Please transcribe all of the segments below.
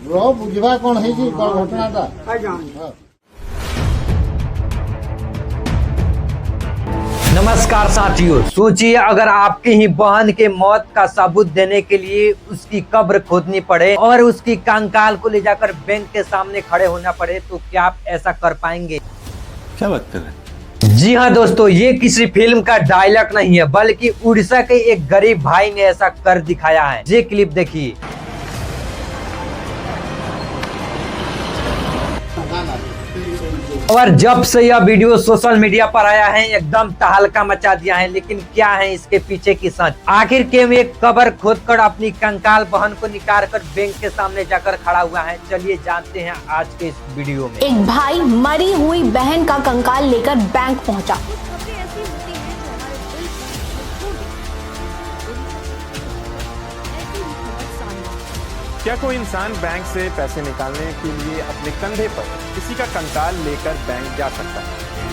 बुझवा कौन है घटना। नमस्कार साथियों, सोचिए अगर आपकी ही बहन के मौत का सबूत देने के लिए उसकी कब्र खोदनी पड़े और उसकी कंकाल को ले जाकर बैंक के सामने खड़े होना पड़े, तो क्या आप ऐसा कर पाएंगे? क्या बात कर रहे हैं? जी हाँ दोस्तों, ये किसी फिल्म का डायलॉग नहीं है, बल्कि उड़ीसा के एक गरीब भाई ने ऐसा कर दिखाया है। ये क्लिप देखिए। और जब से यह वीडियो सोशल मीडिया पर आया है, एकदम तहलका मचा दिया है। लेकिन क्या है इसके पीछे की सच? आखिर क्यों एक कब्र खोदकर अपनी कंकाल बहन को निकाल कर बैंक के सामने जाकर खड़ा हुआ है? चलिए जानते हैं आज के इस वीडियो में। एक भाई मरी हुई बहन का कंकाल लेकर बैंक पहुंचा। क्या कोई इंसान बैंक से पैसे निकालने के लिए अपने कंधे पर किसी का कंकाल लेकर बैंक जा सकता है?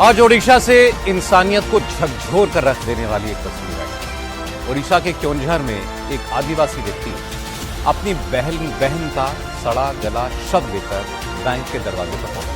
आज ओडिशा से इंसानियत को झकझोर कर रख देने वाली एक तस्वीर है। ओडिशा के क्योंझर में एक आदिवासी व्यक्ति अपनी बहन का सड़ा गला शव लेकर बैंक के दरवाजे पर पहुंच गया।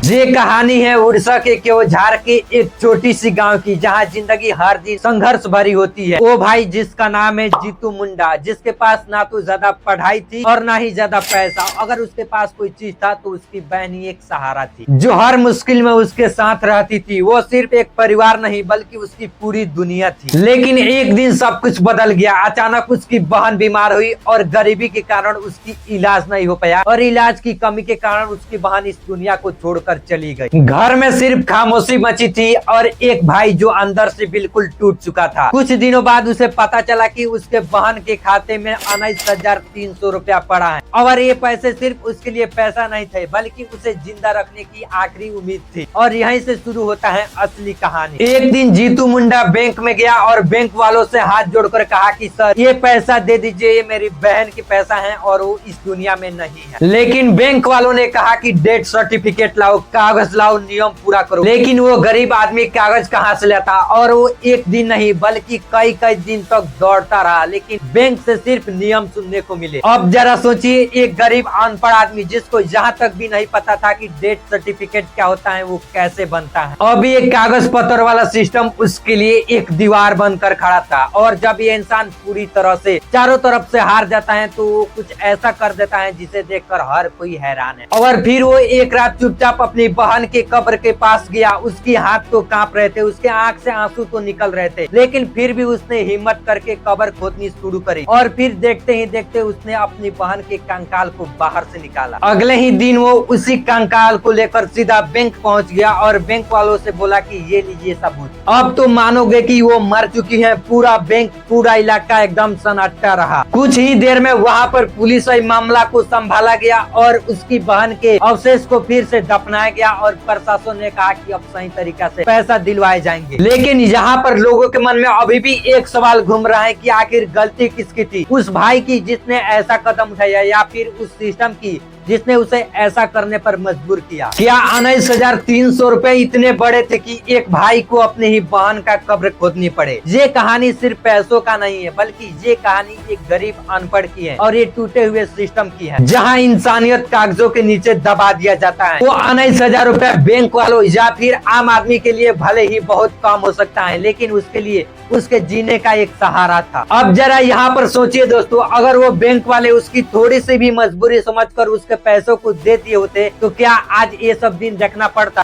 ये कहानी है उड़ीसा के क्योंझार के एक छोटी सी गांव की, जहां जिंदगी हर दिन संघर्ष भरी होती है। वो भाई जिसका नाम है जीतू मुंडा, जिसके पास ना तो ज्यादा पढ़ाई थी और ना ही ज्यादा पैसा। अगर उसके पास कोई चीज था तो उसकी बहन ही एक सहारा थी, जो हर मुश्किल में उसके साथ रहती थी। वो सिर्फ एक परिवार नहीं बल्कि उसकी पूरी दुनिया थी। लेकिन एक दिन सब कुछ बदल गया। अचानक उसकी बहन बीमार हुई और गरीबी के कारण उसकी इलाज नहीं हो पाया, और इलाज की कमी के कारण उसकी बहन इस दुनिया को छोड़कर चली गई। घर में सिर्फ खामोशी मची थी और एक भाई जो अंदर से बिल्कुल टूट चुका था। कुछ दिनों बाद उसे पता चला कि उसके बहन के खाते में 19,300 रुपया पड़ा है, और ये पैसे सिर्फ उसके लिए पैसा नहीं थे बल्कि उसे जिंदा रखने की आखिरी उम्मीद थी। और यहीं से शुरू होता है असली कहानी। एक दिन जीतू मुंडा बैंक में गया और बैंक वालों से हाथ जोड़कर कहा कि सर, ये पैसा दे दीजिए, ये मेरी बहन की पैसा है और वो इस दुनिया में नहीं है। लेकिन बैंक वालों ने कहा कि डेथ सर्टिफिकेट लाओ, कागज लाओ, नियम पूरा करो। लेकिन वो गरीब आदमी कागज कहाँ से लाता? और वो एक दिन नहीं बल्कि कई कई दिन तक दौड़ता रहा, लेकिन बैंक से सिर्फ नियम सुनने को मिले। अब जरा सोचिए, एक गरीब अनपढ़ आदमी जिसको यहाँ तक भी नहीं पता था कि डेथ सर्टिफिकेट क्या होता है, वो कैसे बनता है। अभी एक कागज पत्र वाला सिस्टम उसके लिए एक दीवार बनकर खड़ा था। और जब ये इंसान पूरी तरह से चारों तरफ से हार जाता है तो वो कुछ ऐसा कर देता है जिसे देखकर हर कोई हैरान है। और फिर वो एक रात चुपचाप अपनी बहन के कब्र के पास गया। उसकी हाथ तो कांप रहे थे, उसके आंख से आंसू तो निकल रहे थे, लेकिन फिर भी उसने हिम्मत करके कब्र खोदनी शुरू करी। और फिर देखते ही देखते उसने अपनी बहन के कंकाल को बाहर से निकाला। अगले ही दिन वो उसी कंकाल को लेकर सीधा बैंक पहुंच गया और बैंक वालों से बोला कि ये लीजिए सबूत। अब तो मानोगे कि वो मर चुकी है। पूरा बैंक, पूरा इलाका एकदम सन्नाटा रहा। कुछ ही देर में वहाँ पर पुलिस और मामला को संभाला गया और उसकी बहन के अवशेष को फिर से दफनाया गया और प्रशासन ने कहा कि अब सही तरीका से पैसा दिलवाए जाएंगे। लेकिन यहाँ पर लोगों के मन में अभी भी एक सवाल घूम रहा है कि आखिर गलती किसकी थी? उस भाई की जिसने ऐसा कदम उठाया, या फिर उस सिस्टम की जिसने उसे ऐसा करने पर मजबूर किया? क्या 19,300 रुपए इतने बड़े थे कि एक भाई को अपने ही बहन का कब्र खोदनी पड़े? ये कहानी सिर्फ पैसों का नहीं है, बल्कि ये कहानी एक गरीब अनपढ़ की है और ये टूटे हुए सिस्टम की है, जहां इंसानियत कागजों के नीचे दबा दिया जाता है। वो 19,000 रुपए बैंक वालों या फिर आम आदमी के लिए भले ही बहुत कम हो सकता है, लेकिन उसके लिए उसके जीने का एक सहारा था। अब जरा यहाँ पर सोचिए दोस्तों, अगर वो बैंक वाले उसकी थोड़ी सी भी मजबूरी समझकर उसके पैसों को दे दिए होते तो क्या आज ये सब दिन देखना पड़ता?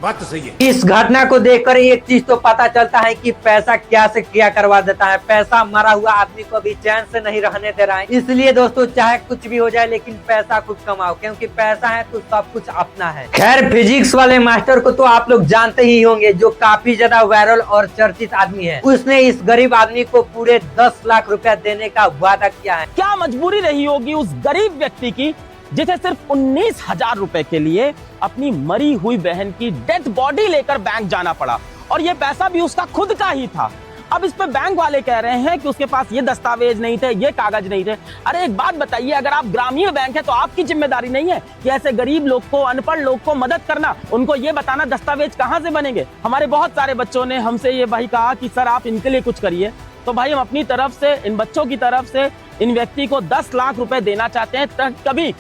बात तो सही है। इस घटना को देखकर एक चीज तो पता चलता है कि पैसा क्या से क्या करवा देता है। पैसा मरा हुआ आदमी को भी चैन से नहीं रहने दे रहा है। इसलिए दोस्तों, चाहे कुछ भी हो जाए लेकिन पैसा कुछ कमाओ, क्योंकि पैसा है तो सब कुछ अपना है। खैर, फिजिक्स वाले मास्टर को तो आप लोग जानते ही होंगे, जो काफी ज्यादा वायरल और चर्चित आदमी है। उसने इस गरीब आदमी को पूरे 10 लाख रुपया देने का वादा किया है। क्या मजबूरी रही होगी उस गरीब व्यक्ति की, जिसे सिर्फ 19,000 रुपए के लिए अपनी मरी हुई बहन की डेड बॉडी लेकर बैंक जाना पड़ा, और ये पैसा भी उसका खुद का ही था। अब इस पे बैंक वाले कह रहे हैं कि उसके पास ये दस्तावेज नहीं थे, ये कागज नहीं थे। अरे एक बात बताइए, अगर आप ग्रामीण बैंक है तो आपकी जिम्मेदारी नहीं है कि ऐसे गरीब लोग को, अनपढ़ लोग को मदद करना, उनको ये बताना दस्तावेज कहाँ से बनेंगे? हमारे बहुत सारे बच्चों ने हमसे ये भाई कहा कि सर आप इनके लिए कुछ करिए, तो भाई हम अपनी तरफ से, इन बच्चों की तरफ से इन व्यक्ति को 10 लाख रुपए देना चाहते हैं, ताकि कभी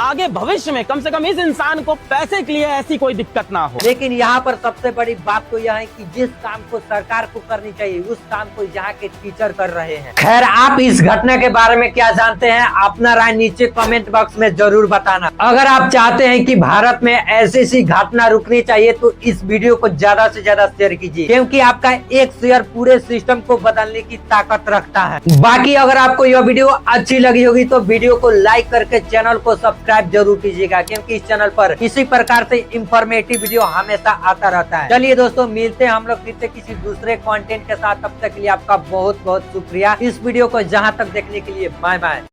आगे भविष्य में कम से कम इस इंसान को पैसे के लिए ऐसी कोई दिक्कत ना हो। लेकिन यहाँ पर सबसे बड़ी बात तो यह है कि जिस काम को सरकार को करनी चाहिए उस काम को यहाँ के टीचर कर रहे हैं। खैर, आप इस घटना के बारे में क्या जानते हैं, अपना राय नीचे कमेंट बॉक्स में जरूर बताना। अगर आप चाहते हैं कि भारत में ऐसी घटना रुकनी चाहिए तो इस वीडियो को ज्यादा से ज्यादा शेयर कीजिए, क्योंकि आपका एक शेयर पूरे सिस्टम को बदलने की ताकत रखता है। बाकी अगर आपको यह वीडियो अच्छी लगी होगी तो वीडियो को लाइक करके चैनल को सब्सक्राइब जरूर कीजिएगा, क्योंकि इस चैनल पर इसी प्रकार से इंफॉर्मेटिव वीडियो हमेशा आता रहता है। चलिए दोस्तों, मिलते हैं हम लोग फिर से किसी दूसरे कंटेंट के साथ। तब तक के लिए आपका बहुत बहुत शुक्रिया इस वीडियो को जहां तक देखने के लिए। Bye bye.